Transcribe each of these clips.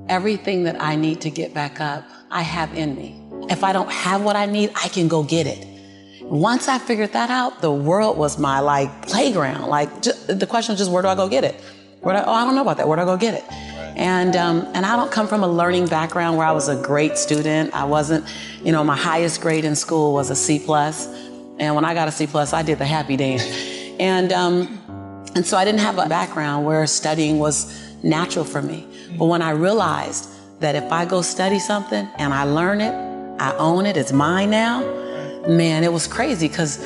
Everything that I need to get back up, I have in me. If I don't have what I need, I can go get it. Once I figured that out, the world was my playground. The question was just, where do I go get it? I don't know about that. Where do I go get it? Right. And I don't come from a learning background where I was a great student. I wasn't, my highest grade in school was a C+. And when I got a C+, I did the happy dance. And so I didn't have a background where studying was natural for me. But when I realized that if I go study something and I learn it, I own it, it's mine now, man, it was crazy because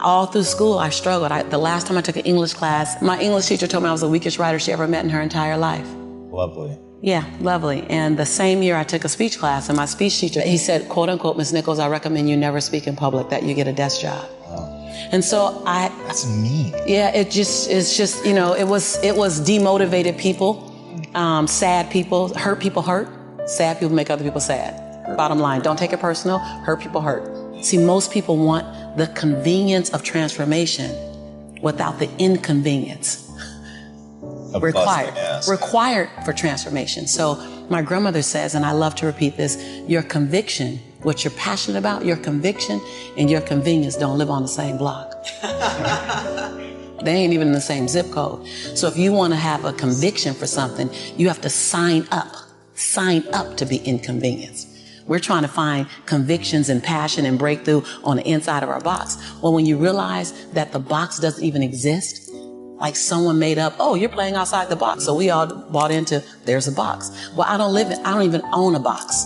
all through school I struggled. The last time I took an English class, my English teacher told me I was the weakest writer she ever met in her entire life. Lovely. Yeah, lovely. And the same year I took a speech class, and my speech teacher, he said, quote unquote, Miss Nichols, I recommend you never speak in public, that you get a desk job. Wow. And so That's mean. Yeah, it was demotivated people. Sad people, hurt people hurt. Sad people make other people sad. Bottom line, don't take it personal. Hurt people hurt. See, most people want the convenience of transformation without the inconvenience required for transformation. So my grandmother says, and I love to repeat this, your conviction, what you're passionate about, your conviction and your convenience don't live on the same block. They ain't even in the same zip code. So if you want to have a conviction for something, you have to sign up to be inconvenienced. We're trying to find convictions and passion and breakthrough on the inside of our box. Well, when you realize that the box doesn't even exist, like someone made up, oh, you're playing outside the box. So we all bought into, there's a box. Well, I don't even own a box.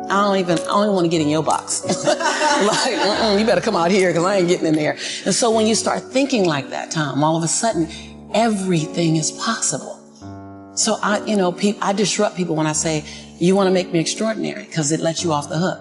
I don't even want to get in your box. You better come out here because I ain't getting in there. And so when you start thinking like that, Tom, all of a sudden, everything is possible. So I disrupt people when I say, you want to make me extraordinary, because it lets you off the hook.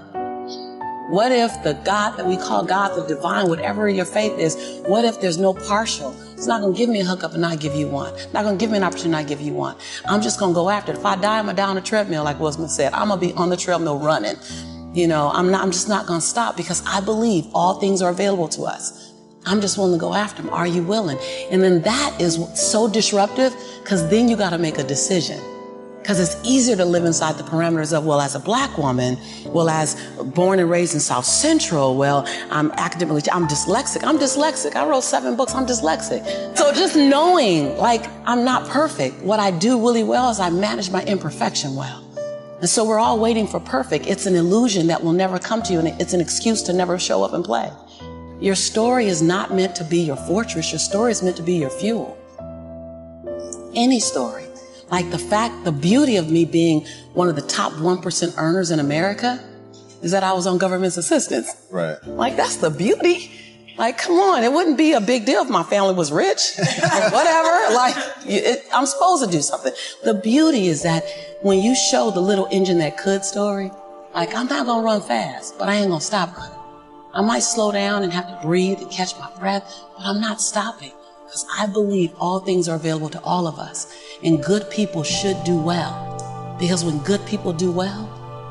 What if the God that we call God, the divine, whatever your faith is, what if there's no partial? It's not going to give me a hookup and not give you one. Not going to give me an opportunity and not give you one. I'm just going to go after it. If I die, I'm going to die on a treadmill, like Will Smith said. I'm going to be on the treadmill running. I'm just not going to stop, because I believe all things are available to us. I'm just willing to go after them. Are you willing? And then that is so disruptive, because then you got to make a decision. Because it's easier to live inside the parameters of, well, as a black woman, well, as born and raised in South Central, well, I'm dyslexic. I wrote 7 books. I'm dyslexic. So just knowing, I'm not perfect. What I do really well is I manage my imperfection well. And so we're all waiting for perfect. It's an illusion that will never come to you, and it's an excuse to never show up and play. Your story is not meant to be your fortress. Your story is meant to be your fuel. Any story. Like the beauty of me being one of the top 1% earners in America is that I was on government assistance. Right. That's the beauty. Come on, it wouldn't be a big deal if my family was rich or whatever. I'm supposed to do something. The beauty is that when you show the little engine that could story, I'm not going to run fast, but I ain't going to stop running. I might slow down and have to breathe and catch my breath, but I'm not stopping. Because I believe all things are available to all of us. And good people should do well. Because when good people do well,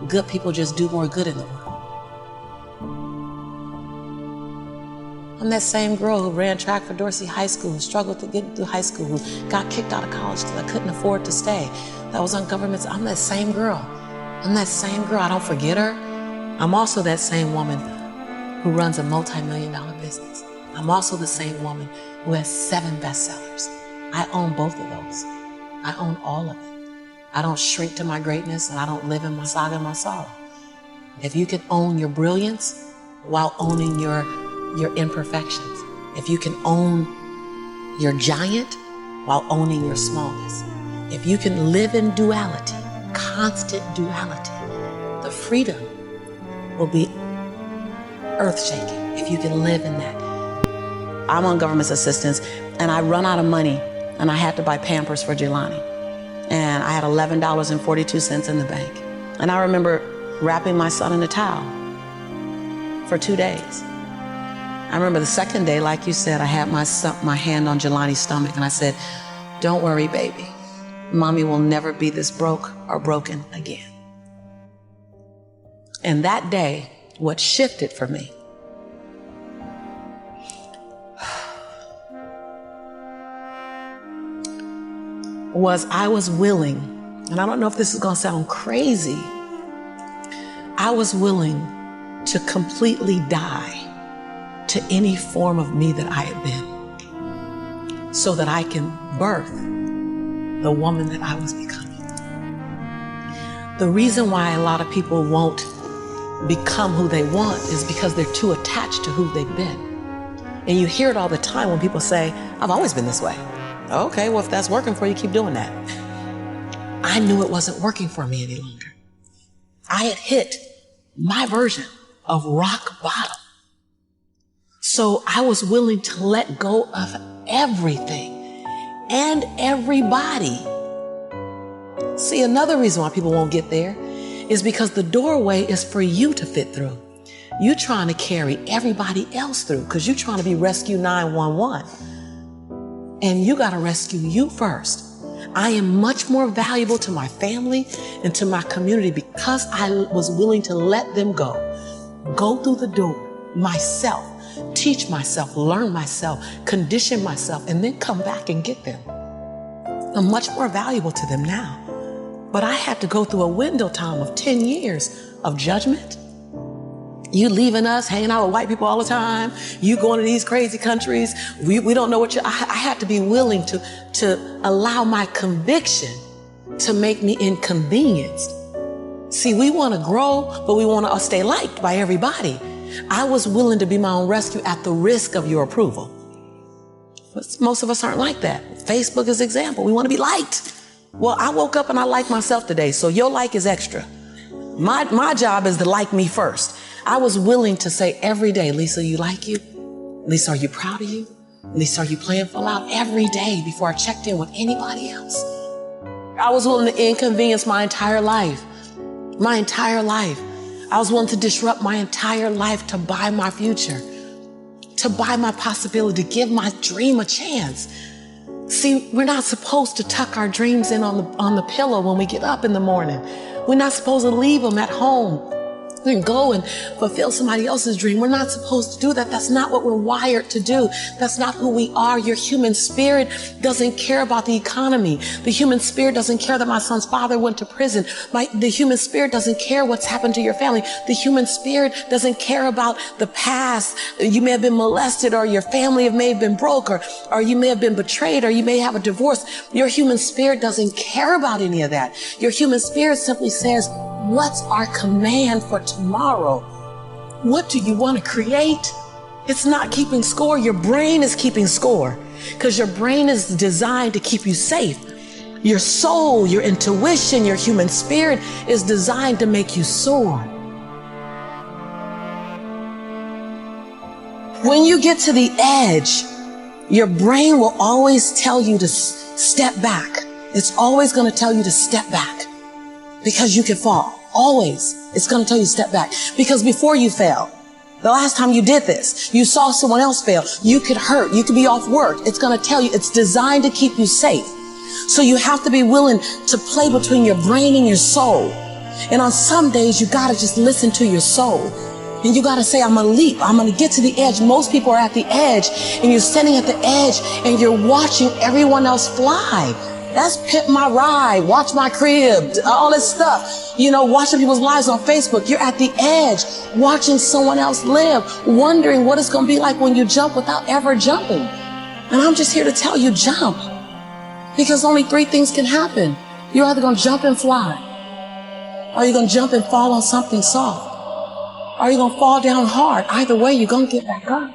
good people just do more good in the world. I'm that same girl who ran track for Dorsey High School, who struggled to get through high school, who got kicked out of college because I couldn't afford to stay. That was on government. I'm that same girl. I don't forget her. I'm also that same woman who runs a multi-million-dollar business. I'm also the same woman who has 7 bestsellers. I own both of those. I own all of it. I don't shrink to my greatness, and I don't live in my saga and my sorrow. If you can own your brilliance while owning your imperfections, if you can own your giant while owning your smallness, if you can live in duality, constant duality, the freedom will be earth-shaking if you can live in that. I'm on government assistance, and I run out of money, and I had to buy Pampers for Jelani. And I had $11.42 in the bank. And I remember wrapping my son in a towel for 2 days. I remember the second day, like you said, I had my hand on Jelani's stomach, and I said, don't worry, baby. Mommy will never be this broke or broken again. And that day, what shifted for me was I was willing and I don't know if this is going to sound crazy, I was willing to completely die to any form of me that I had been so that I can birth the woman that I was becoming. The reason why a lot of people won't become who they want is because they're too attached to who they've been. And you hear it all the time when people say, I've always been this way. Okay, well, if that's working for you, keep doing that. I knew it wasn't working for me any longer. I had hit my version of rock bottom. So I was willing to let go of everything and everybody. See, another reason why people won't get there is because the doorway is for you to fit through. You're trying to carry everybody else through because you're trying to be Rescue 911. And you got to rescue you first. I am much more valuable to my family and to my community because I was willing to let them go through the door myself, teach myself, learn myself, condition myself, and then come back and get them. I'm much more valuable to them now. But I had to go through a window time of 10 years of judgment. You leaving us, hanging out with white people all the time. You going to these crazy countries. We don't know what I had to be willing to allow my conviction to make me inconvenienced. See, we want to grow, but we want to stay liked by everybody. I was willing to be my own rescue at the risk of your approval. But most of us aren't like that. Facebook is an example. We want to be liked. Well, I woke up and I like myself today, so your like is extra. My job is to like me first. I was willing to say every day, Lisa, you like you? Lisa, are you proud of you? Lisa, are you playing full out? Every day before I checked in with anybody else. I was willing to inconvenience my entire life. My entire life. I was willing to disrupt my entire life to buy my future, to buy my possibility, to give my dream a chance. See, we're not supposed to tuck our dreams in on the pillow when we get up in the morning. We're not supposed to leave them at home and go and fulfill somebody else's dream. We're not supposed to do that. That's not what we're wired to do. That's not who we are. Your human spirit doesn't care about the economy. The human spirit doesn't care that my son's father went to prison. The human spirit doesn't care what's happened to your family. The human spirit doesn't care about the past. You may have been molested, or your family may have been broke, or you may have been betrayed, or you may have a divorce. Your human spirit doesn't care about any of that. Your human spirit simply says, what's our command for tomorrow? What do you want to create? It's not keeping score. Your brain is keeping score because your brain is designed to keep you safe. Your soul, your intuition, your human spirit is designed to make you soar. When you get to the edge, your brain will always tell you to step back. It's always going to tell you to step back. Because you can fall. Always. It's going to tell you to step back. Because before you fell, the last time you did this, you saw someone else fail. You could hurt. You could be off work. It's going to tell you it's designed to keep you safe. So you have to be willing to play between your brain and your soul. And on some days, you got to just listen to your soul. And you got to say, I'm going to leap. I'm going to get to the edge. Most people are at the edge, and you're standing at the edge and you're watching everyone else fly. That's Pimp My Ride, Watch My Crib, all this stuff. You know, watching people's lives on Facebook. You're at the edge, watching someone else live, wondering what it's going to be like when you jump without ever jumping. And I'm just here to tell you, jump. Because only 3 things can happen. You're either going to jump and fly, or you're going to jump and fall on something soft, or you're going to fall down hard. Either way, you're going to get back up.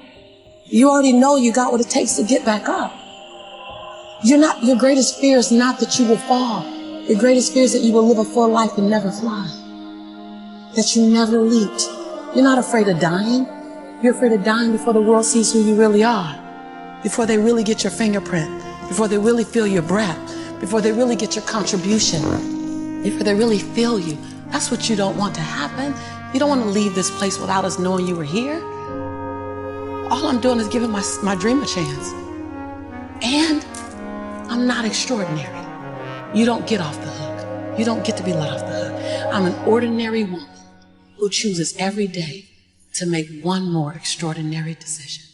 You already know you got what it takes to get back up. Your greatest fear is not that you will fall. Your greatest fear is that you will live a full life and never fly. That you never leaped. You're not afraid of dying. You're afraid of dying before the world sees who you really are. Before they really get your fingerprint. Before they really feel your breath. Before they really get your contribution. Before they really feel you. That's what you don't want to happen. You don't want to leave this place without us knowing you were here. All I'm doing is giving my dream a chance. And I'm not extraordinary. You don't get off the hook. You don't get to be let off the hook. I'm an ordinary woman who chooses every day to make one more extraordinary decision.